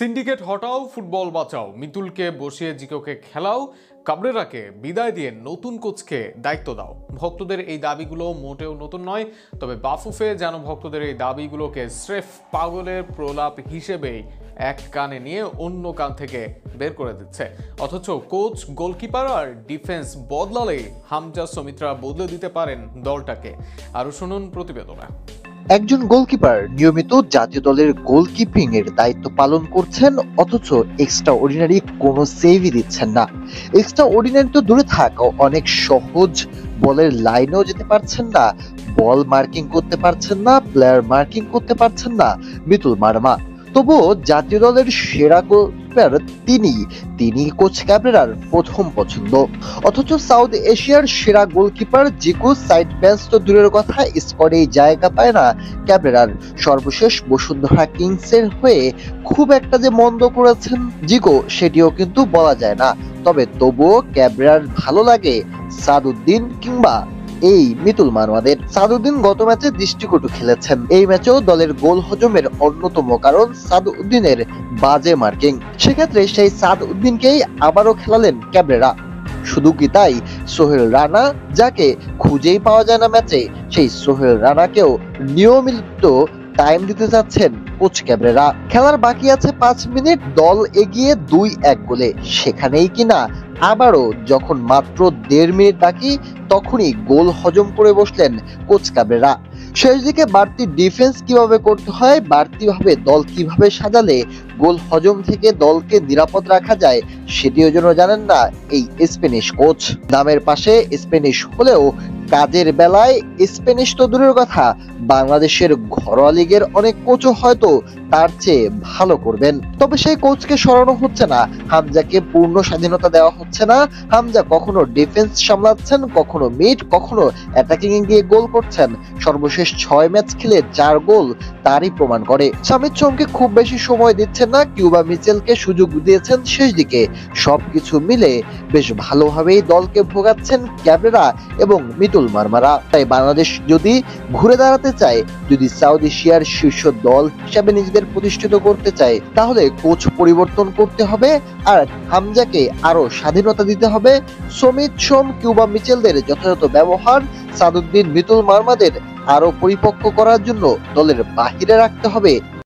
Syndicate হটাও, football বাঁচাও, মিতুলকে বসিয়ে জিকোকে খেলাও, কাবরেরাকে বিদায় দিয়ে নতুন কোচকে দায়িত্ব দাও। ভক্তদের এই দাবিগুলো মোটেও নতুন নয়, তবে বাফুফে যেন ভক্তদের এই দাবিগুলোকে স্রেফ পাগলের প্রলাপ হিসেবেই এক কানে নিয়ে অন্য কান থেকে বের করে দিচ্ছে। অথচ কোচ, গোলকিপার আর ডিফেন্স বদলালেই হামজা সমিত্রা বদলে দিতে পারেন দলটাকে। আরও শুনুন প্রতিবেদনে। একজন গোলকিপার নিয়মিত জাতীয় দলের গোলকিপিং এর দায়িত্ব পালন করছেন, অথচ এক্সট্রা অর্ডিনারি কোনো সেভই দিচ্ছেন না। এক্সট্রা অর্ডিনারি তো দূরে থাক, অনেক সহজ বলের লাইনেও যেতে পারছেন না, বল মার্কিং করতে পারছেন না, প্লেয়ার মার্কিং করতে পারছেন না মিতুল মার্মা। তবুও জাতীয় দলের সেরা গোলকিপার তিনি কোচ ক্যাবরেরার প্রথম পছন্দ। অথচ সাউথ এশিয়ার সেরা গোলকিপার জিকো সাইড বেঞ্চ তো দূরের কথা, স্কোয়াডেই জায়গা পায় না ক্যাবরেরার। সর্বশেষ বসুন্ধরা কিংসের হয়ে খুব একটা যে মন্দ করেছেন জিকো, সেটিও কিন্তু বলা যায় না। তবুও ক্যাবরেরার ভালো লাগে সাদউদ্দিন কিংবা এই মিতুল মারওয়াদের। সাদউদ্দিন গত ম্যাচে দৃষ্টিকটু খেলেছেন। এই ম্যাচেও দলের গোল হজমের অন্যতম কারণ সাদউদ্দিনের বাজে মার্কিং। সেক্ষেত্রে সেই সাদউদ্দিনকেই আবারও খেলালেন ক্যাবরেরা। শুধু কি তাই, সোহেল রানা, যাকে খুঁজেই পাওয়া যায় না ম্যাচে, সেই সোহেল রানাকেও নিয়মিত টাইম দিতে যাচ্ছেন কোচ ক্যাবরেরা। খেলার বাকি আছে 5 মিনিট, দল এগিয়ে 2-1 গোলে। সেখানেই কিনা আবারও যখন মাত্র 1.5 মিনিট বাকি, তখনই গোল হজম করে বসলেন কোচ ক্যাবরেরা। শেষ দিকে বাড়তি ডিফেন্স কিভাবে করতে হয়, বাড়তিভাবে দল কিভাবে সাজালে গোল হজম থেকে দলকে নিরাপদ রাখা যায়, সেটিও যেন জানেন না এই স্প্যানিশ কোচ। নামের পাশে স্প্যানিশ হলেও কাজের বেলায় স্প্যানিশ তো দূরের কথা, বাংলাদেশের ঘরোয়া লিগের অনেক কোচও হয়তো তার চেয়ে ভালো করবেন। তবে সেই কোচকে সরানো হচ্ছে না, হামজাকে পূর্ণ স্বাধীনতা দেওয়া হচ্ছে না। হামজা কখনো ডিফেন্স সামলাচ্ছেন, কখনো মিড, কখনো অ্যাটাকিং এ গিয়ে গোল করছেন। সর্বশেষ 6 ম্যাচ খেলে 4 গোল তারই প্রমাণ করে। সামিত সোমকে খুব বেশি সময় দিচ্ছেন না, কিউবা মিচেলকে সুযোগ দিয়েছেন শেষ দিকে। সবকিছু মিলে বেশ ভালোভাবেই দলকে ভোগাচ্ছেন ক্যাবরেরা এবং মিতুল মারমারা। তাই বাংলাদেশ যদি ঘুরে দাঁড়াতে চায়, যদি সাউথ এশিয়ার শীর্ষ দল হিসাবে নিজেদের প্রতিষ্ঠিত করতে চায়, তাহলে কোচ পরিবর্তন করতে হবে আর হামজাকে আরো স্বাধীনতা দিতে হবে। সমিত সোম, কিউবা মিচেলদের যথাযথ ব্যবহার, সাদউদ্দিন, মিতুল মারমাদের আরো পরিপক্ক করার জন্য দলের বাহিরে রাখতে হবে।